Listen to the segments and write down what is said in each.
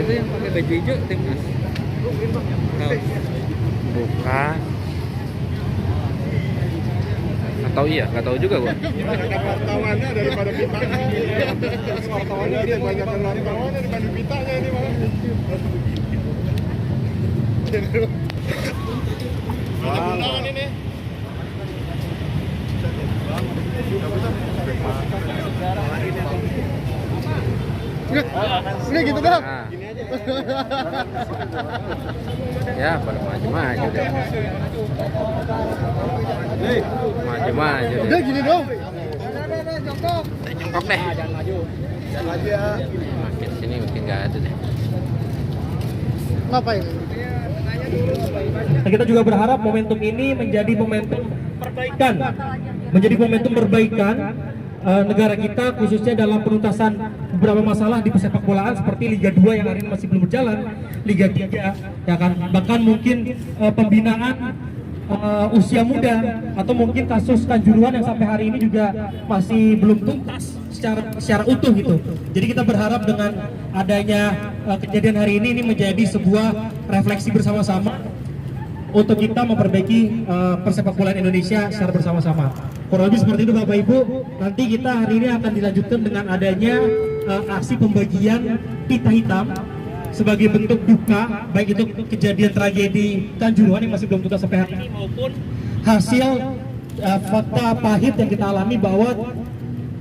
Itu yang pakai baju hijau timnas. Tahu? Bukan. Atau iya, nggak tahu juga gua. Ada wartawannya daripada pitanya. Wartawannya dia banyak wartawannya dibanding pitanya ini malah. Wow. Ini. Udah gitu dah. Nah. Ya, baru maju-maju deh. Maju-maju deh. Udah gini dong. Jongkok deh. Jangan maju ya. Makin sini makin nggak ada deh. Ngapain? Nah, kita juga berharap momentum ini menjadi momentum perbaikan, menjadi momentum perbaikan negara kita, khususnya dalam penuntasan beberapa masalah di pesepak bolaan seperti Liga 2 yang hari ini masih belum berjalan, Liga 3 ya kan, bahkan mungkin pembinaan usia muda atau mungkin kasus Kanjuruhan yang sampai hari ini juga masih belum tuntas secara utuh gitu. Jadi kita berharap dengan adanya kejadian hari ini menjadi sebuah refleksi bersama-sama untuk kita memperbaiki persepak bolaan Indonesia secara bersama-sama. Kurang lebih seperti itu Bapak Ibu. Nanti kita hari ini akan dilanjutkan dengan adanya aksi pembagian pita hitam sebagai bentuk duka, baik itu kejadian tragedi Kanjuruhan yang masih belum tuntas sampai hari ini maupun hasil fakta pahit yang kita alami bahwa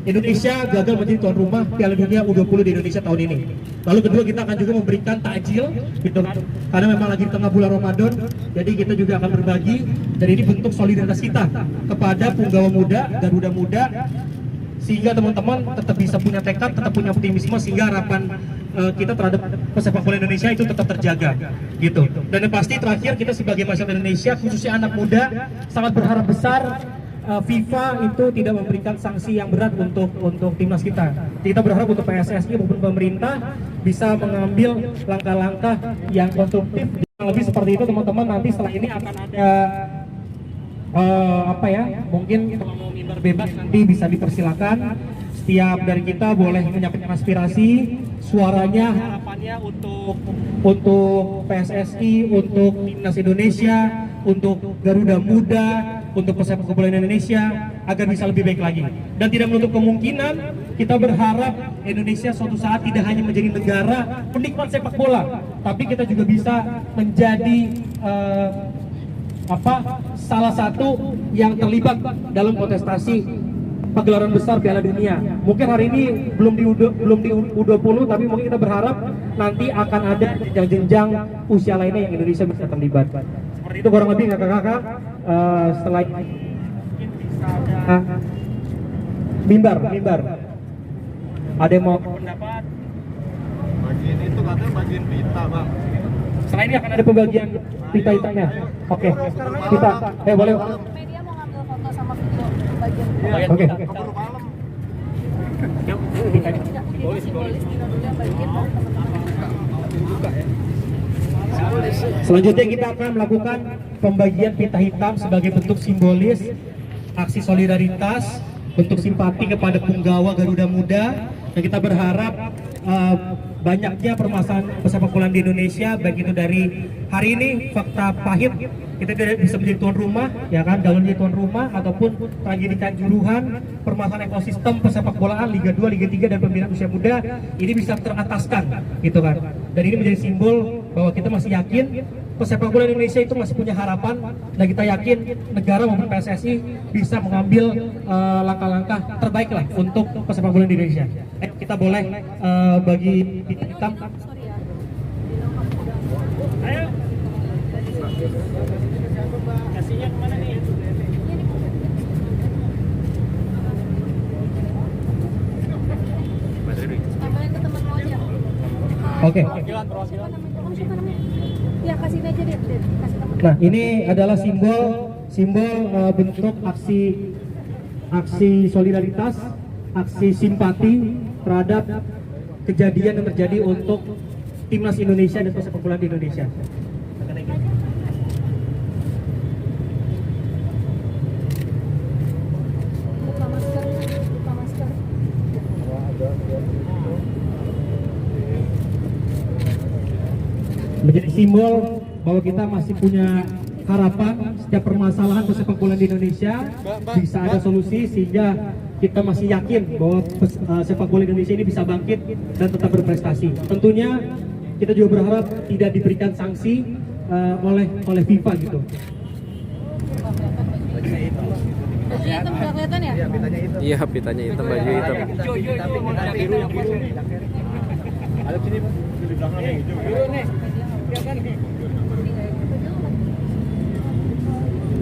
Indonesia gagal menjadi tuan rumah Piala Dunia U20 di Indonesia tahun ini. Lalu kedua, kita akan juga memberikan takjil gitu kan, karena memang lagi di tengah bulan Ramadan, jadi kita juga akan berbagi, dan ini bentuk solidaritas kita kepada punggawa muda, Garuda Muda, sehingga teman-teman tetap bisa punya tekad, tetap punya optimisme, sehingga harapan kita terhadap pesepak bola Indonesia itu tetap terjaga gitu. Dan yang pasti terakhir, kita sebagai masyarakat Indonesia, khususnya anak muda, sangat berharap besar FIFA itu tidak memberikan sanksi yang berat untuk timnas kita. Kita berharap untuk PSSI maupun pemerintah bisa mengambil langkah-langkah yang konstruktif. Lebih seperti itu teman-teman, nanti setelah ini akan ada mungkin kalau mau mimbar bebas nanti bisa dipersilakan. Setiap dari kita boleh menyampaikan aspirasi, suaranya, harapannya untuk PSSI, untuk timnas Indonesia, untuk Garuda Muda, untuk pesepak bola Indonesia agar bisa lebih baik lagi. Dan tidak menutup kemungkinan kita berharap Indonesia suatu saat tidak hanya menjadi negara penikmat sepak bola, tapi kita juga bisa menjadi salah satu yang terlibat dalam kontestasi pagelaran besar Piala Dunia. Mungkin hari ini belum di U20, tapi mungkin kita berharap nanti akan ada jenjang-jenjang usia lainnya yang Indonesia bisa terlibat. Seperti itu kurang lebih kakak-kakak. Setelah ini mungkin bisa ada mimbar. Ada yang mau pendapat? Bagian itu katanya bagian pita, Bang. Setelah ini akan ada pembagian pita hitamnya. Oke. Kita boleh. Media mau ngambil foto sama video bagian Oke. Keburu malam. simbolis Indonesia bagian dari teman-teman. Selanjutnya kita akan melakukan pembagian pita hitam sebagai bentuk simbolis aksi solidaritas, bentuk simpati kepada punggawa Garuda Muda, dan kita berharap banyaknya permasalahan pesepak bola di Indonesia, baik itu dari hari ini fakta pahit kita tidak bisa menjadi tuan rumah, ya kan, gagal menjadi tuan rumah, ataupun tragedi Kanjuruhan, permasalahan ekosistem pesepak bolaan Liga 2, Liga 3 dan pembinaan usia muda ini bisa terataskan, gitu kan. Dan ini menjadi simbol bahwa kita masih yakin pesepak bola Indonesia itu masih punya harapan, dan kita yakin negara maupun PSSI bisa mengambil langkah-langkah terbaik lah untuk pesepak bola di Indonesia. Kita boleh bagi pita hitam. Ayo. Kasihnya kemana nih? Tambahin ke teman lo aja. Oke. Siapa namanya? Ya kasihin aja deh, kasih teman. Nah, ini adalah simbol bentuk aksi solidaritas, aksi simpati terhadap kejadian yang terjadi untuk timnas Indonesia dan pesepak bola di Indonesia. Buka masker. menjadi simbol bahwa kita masih punya harapan setiap permasalahan sepak bola di Indonesia bisa ada solusi, sehingga kita masih yakin bahwa sepak bola Indonesia ini bisa bangkit dan tetap berprestasi. Tentunya kita juga berharap tidak diberikan sanksi oleh FIFA gitu. Baju hitam nggak kelihatan ya? Iya, pitanya hitam, baju hitam.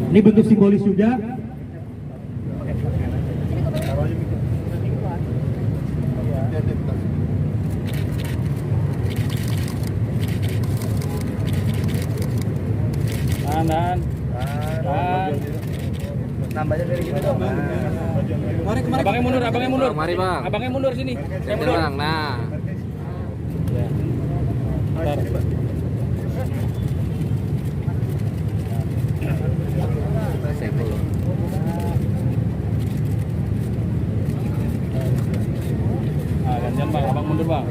Ini bentuk simbolis juga. Nambahnya dari gini dong. Abangnya mundur. Mari bang. Abangnya mundur sini. Saya Sini mundur. bang. Nah. Saya dulu. Gantian bang, abang mundur bang.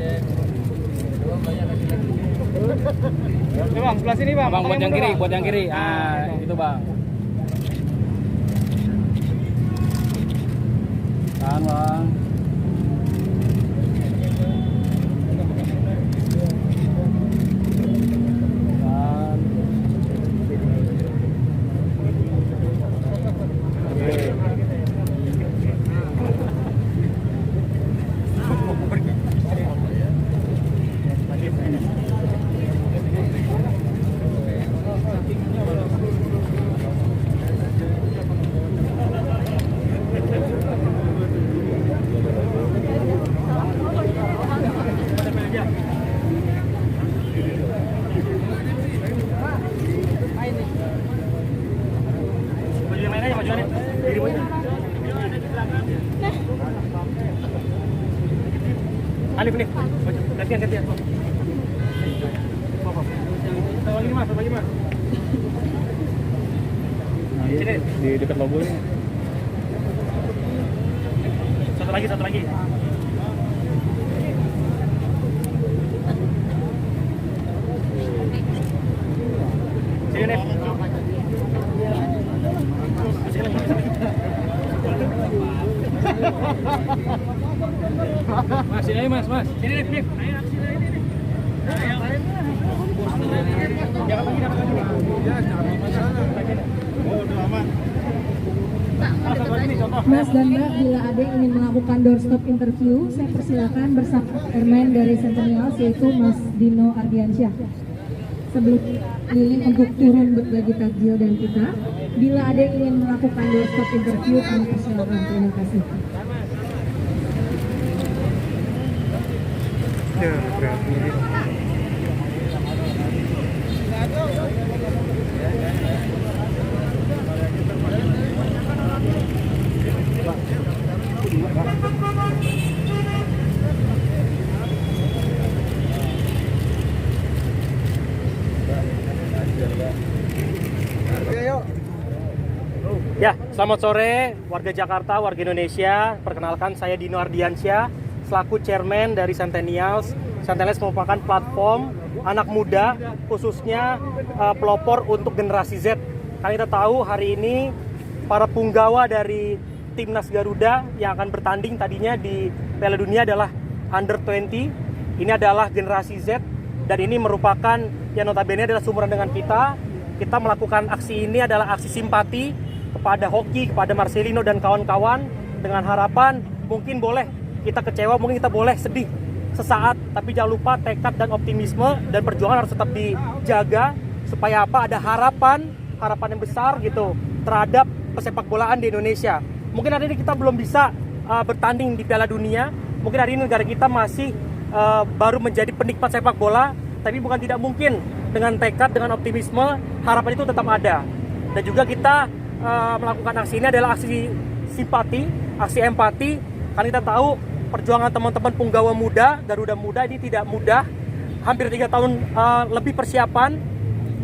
Ini bang, sebelah sini bang. Abang buat yang kiri, itu bang. Tahan bang. Tahan. Alif nih, gantian. Bagi mas. Sini di dekat logo ini. Satu lagi. Sini nih. Mas, sini aja mas. Sini nih. Mas dan Mbak, bila ada yang ingin melakukan doorstop interview, saya persilakan bersama chairman dari Centennials, yaitu Mas Dino Ardiansyah. Sebelum keliling untuk turun berbagi takjil dan kita, bila ada yang ingin melakukan doorstop interview, kami persilakan. Terima kasih. Ya, selamat sore warga Jakarta, warga Indonesia. Perkenalkan, saya Dino Ardiansyah, selaku chairman dari Centennials. Centennials merupakan platform anak muda, khususnya pelopor untuk generasi Z. Karena kita tahu hari ini para punggawa dari Timnas Garuda yang akan bertanding tadinya di Piala Dunia adalah Under 20. Ini adalah generasi Z, dan ini merupakan yang notabene adalah sumuran dengan kita. Kita melakukan aksi ini adalah aksi simpati kepada hoki, kepada Marcelino dan kawan-kawan, dengan harapan mungkin boleh kita kecewa, mungkin kita boleh sedih sesaat, tapi jangan lupa tekad dan optimisme dan perjuangan harus tetap dijaga supaya apa, ada harapan yang besar gitu terhadap pesepak bolaan di Indonesia. Mungkin hari ini kita belum bisa bertanding di Piala Dunia, mungkin hari ini negara kita masih baru menjadi penikmat sepak bola, tapi bukan tidak mungkin dengan tekad, dengan optimisme, harapan itu tetap ada. Dan juga kita melakukan aksi ini adalah aksi simpati, aksi empati, karena kita tahu perjuangan teman-teman punggawa muda, Garuda Muda ini tidak mudah, hampir 3 tahun lebih persiapan.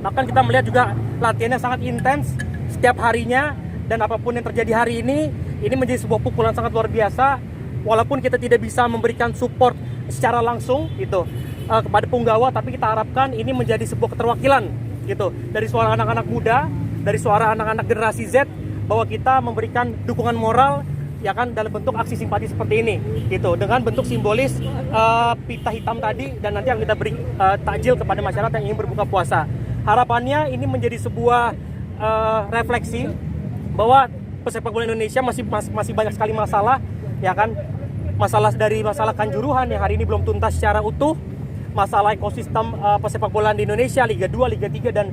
Bahkan kita melihat juga latihannya sangat intens setiap harinya, dan apapun yang terjadi hari ini menjadi sebuah pukulan sangat luar biasa. Walaupun kita tidak bisa memberikan support secara langsung gitu, kepada punggawa, tapi kita harapkan ini menjadi sebuah keterwakilan gitu dari suara anak-anak muda, dari suara anak-anak generasi Z, bahwa kita memberikan dukungan moral ya kan dalam bentuk aksi simpati seperti ini gitu, dengan bentuk simbolis pita hitam tadi, dan nanti yang kita beri takjil kepada masyarakat yang ingin berbuka puasa. Harapannya ini menjadi sebuah refleksi bahwa pesepak bola Indonesia masih banyak sekali masalah ya kan, masalah Kanjuruhan yang hari ini belum tuntas secara utuh, masalah ekosistem pesepak bola di Indonesia, Liga 2, Liga 3 dan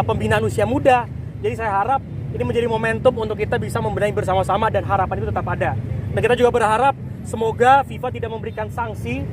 pembinaan usia muda. Jadi saya harap ini menjadi momentum untuk kita bisa membenahi bersama-sama, dan harapan itu tetap ada. Dan kita juga berharap semoga FIFA tidak memberikan sanksi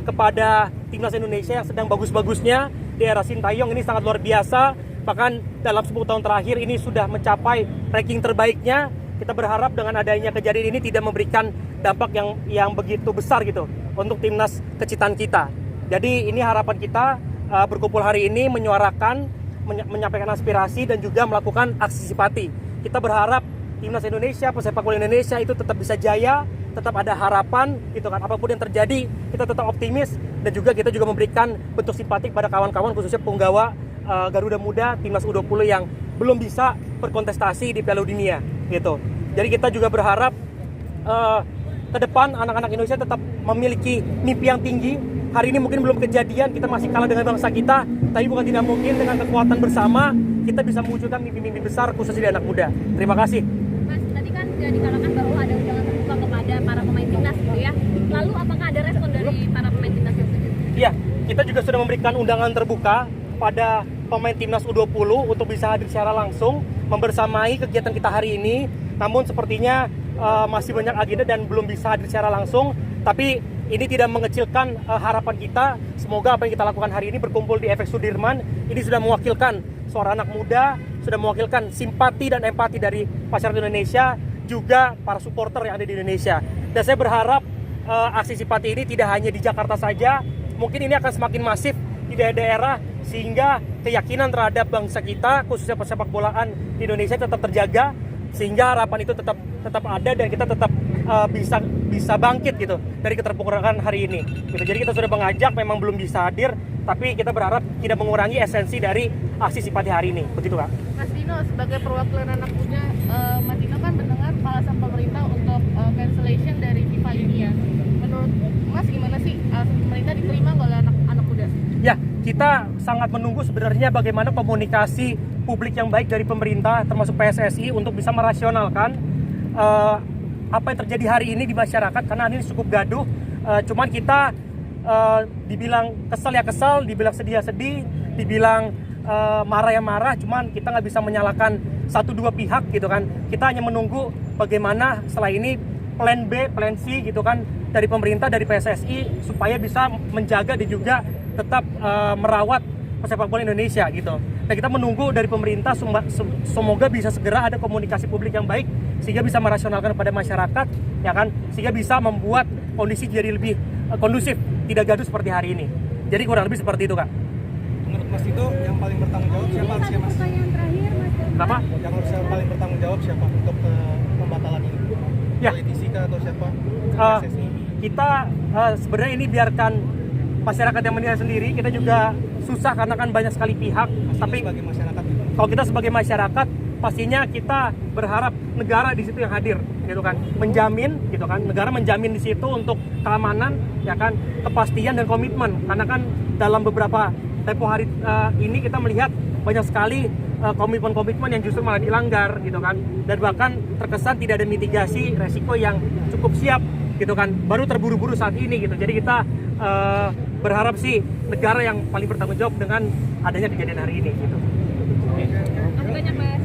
kepada timnas Indonesia yang sedang bagus-bagusnya di era Sintayong. Ini sangat luar biasa, bahkan dalam 10 tahun terakhir ini sudah mencapai ranking terbaiknya. Kita berharap dengan adanya kejadian ini tidak memberikan dampak yang begitu besar gitu untuk timnas kecitan kita. Jadi ini harapan kita berkumpul hari ini menyuarakan, menyampaikan aspirasi dan juga melakukan aksi simpati. Kita berharap timnas Indonesia, pesepak bola Indonesia itu tetap bisa jaya, tetap ada harapan gitu kan. Apapun yang terjadi, kita tetap optimis, dan juga kita juga memberikan bentuk simpati pada kawan-kawan khususnya punggawa Garuda Muda timnas U20 yang belum bisa berkontestasi di Piala Dunia gitu. Jadi kita juga berharap ke depan anak-anak Indonesia tetap memiliki mimpi yang tinggi. Hari ini mungkin belum kejadian, kita masih kalah dengan bangsa kita, tapi bukan tidak mungkin dengan kekuatan bersama kita bisa mewujudkan mimpi-mimpi besar khususnya di anak muda. Terima kasih. Mas, tadi kan sudah dikatakan bahwa ada undangan terbuka kepada para pemain timnas gitu ya. Lalu apakah ada respon dari para pemain timnas yang setuju? Iya, kita juga sudah memberikan undangan terbuka pada pemain timnas U20 untuk bisa hadir secara langsung membersamai kegiatan kita hari ini. Namun sepertinya masih banyak agenda dan belum bisa hadir secara langsung, tapi ini tidak mengecilkan harapan kita. Semoga apa yang kita lakukan hari ini berkumpul di FX Sudirman ini sudah mewakilkan suara anak muda, sudah mewakilkan simpati dan empati dari masyarakat Indonesia, juga para supporter yang ada di Indonesia. Dan saya berharap aksi simpati ini tidak hanya di Jakarta saja, mungkin ini akan semakin masif di daerah-daerah, sehingga keyakinan terhadap bangsa kita khususnya persepak bolaan di Indonesia tetap terjaga, sehingga harapan itu tetap ada dan kita tetap bisa bangkit gitu dari keterpurukan hari ini gitu. Jadi kita sudah mengajak, memang belum bisa hadir, tapi kita berharap tidak mengurangi esensi dari aksi simpati hari ini, begitu Kak. Mas Dino, sebagai perwakilan anak muda, Mas Dino kan mendengar alasan pemerintah untuk cancellation dari FIFA ini ya. Menurut Mas gimana sih alasan pemerintah diterima oleh anak muda? Ya, kita sangat menunggu sebenarnya bagaimana komunikasi publik yang baik dari pemerintah termasuk PSSI untuk bisa merasionalkan apa yang terjadi hari ini di masyarakat, karena ini cukup gaduh. Cuman kita dibilang kesel ya kesel, dibilang sedih ya sedih, dibilang marah ya marah, cuman kita nggak bisa menyalahkan satu dua pihak gitu kan. Kita hanya menunggu bagaimana setelah ini plan B, plan C gitu kan dari pemerintah, dari PSSI, supaya bisa menjaga dan juga tetap merawat pesepak bola Indonesia gitu. Dan kita menunggu dari pemerintah semoga bisa segera ada komunikasi publik yang baik sehingga bisa merasionalkan kepada masyarakat ya kan, sehingga bisa membuat kondisi jadi lebih kondusif, tidak gaduh seperti hari ini. Jadi kurang lebih seperti itu Kak. Menurut Mas itu yang paling bertanggung jawab siapa harusnya Mas? Kenapa? Yang harus paling bertanggung jawab siapa untuk pembatalan ini? Ya. Politisi kah atau siapa? Kita sebenarnya ini biarkan masyarakat yang menilai sendiri. Kita juga susah karena kan banyak sekali pihak. Tapi sebagai masyarakat itu, kalau kita sebagai masyarakat pastinya kita berharap negara di situ yang hadir gitu kan, menjamin gitu kan, negara menjamin di situ untuk keamanan ya kan, kepastian dan komitmen. Karena kan dalam beberapa tempo hari ini kita melihat banyak sekali komitmen-komitmen yang justru malah dilanggar gitu kan, dan bahkan terkesan tidak ada mitigasi resiko yang cukup siap gitu kan, baru terburu-buru saat ini gitu. Jadi kita berharap sih negara yang paling bertanggung jawab dengan adanya kejadian hari ini gitu. Terima kasih banyak Mas.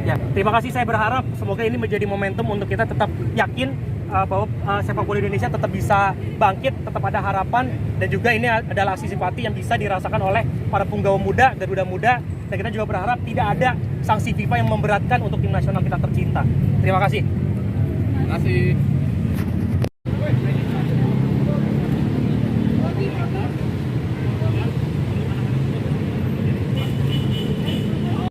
Ya, terima kasih. Saya berharap semoga ini menjadi momentum untuk kita tetap yakin bahwa sepak bola Indonesia tetap bisa bangkit, tetap ada harapan, dan juga ini adalah aksi simpati yang bisa dirasakan oleh para punggawa muda, Garuda Muda, dan kita juga berharap tidak ada sanksi FIFA yang memberatkan untuk tim nasional kita tercinta. Terima kasih. Terima kasih.